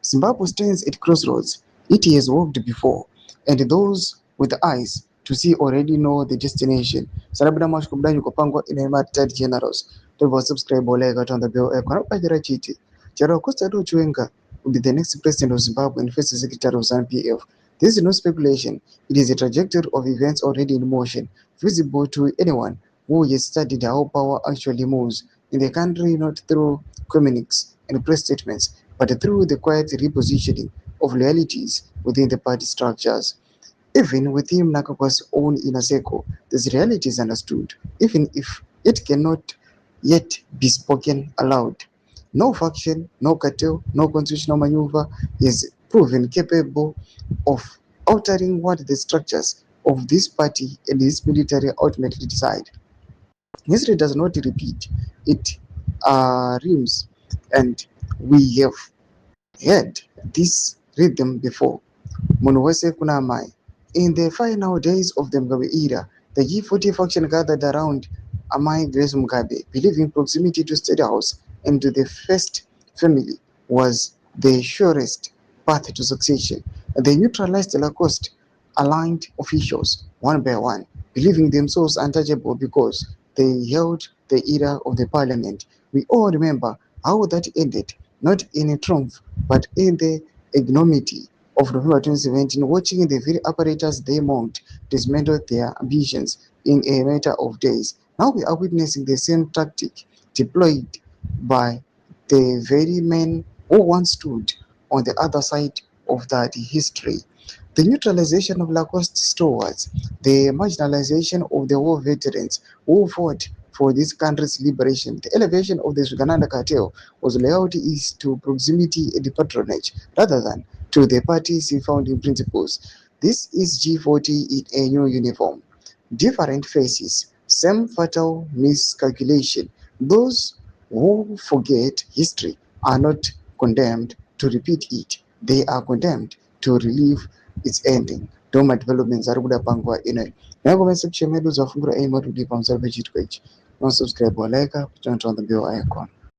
Zimbabwe stands at crossroads. It has walked before, and those with the eyes to see already know the destination. Sarabda mash kubda yuko pangwa ina Third Generals. Don't subscribe or like on the bell icon. Ajira chiti. Charo Costa do Chiwenga will be the next president of Zimbabwe and first secretary of ZANU-PF. This is no speculation. It is a trajectory of events already in motion, visible to anyone who has studied how power actually moves in the country, not through communiques and press statements, but through the quiet repositioning of loyalties within the party structures. Even within Mnangagwa's own inner circle, this reality is understood, even if it cannot yet be spoken aloud. No faction, no cartel, no constitutional maneuver is proven capable of altering what the structures of this party and this military ultimately decide. History does not repeat, it rhymes, and we have heard this rhythm before. Munwese Kunamai. In the final days of the Mugabe era, the G40 faction gathered around Amai Grace Mugabe, believing proximity to State House and to the first family was the surest path to succession. They neutralized the Lacoste aligned officials one by one, believing themselves untouchable because they held the era of the parliament. We all remember how that ended, not in a triumph, but in the ignominy of November 2017, watching the very apparatus they mocked dismantle their ambitions in a matter of days. Now we are witnessing the same tactic deployed by the very men who once stood on the other side of that history. The neutralization of Lacoste stewards, the marginalization of the war veterans who fought for this country's liberation, the elevation of the Sugananda cartel was loyalty is to proximity and patronage rather than to the party's founding principles. This is G40 in a new uniform. Different faces, same fatal miscalculation. Those who forget history are not condemned to repeat it. They are condemned to relive its ending. Doma developments are good pangwa ino. Nango message medu za fungura aim to deep on salvage it page. Non subscribe or like, turn on the bell icon.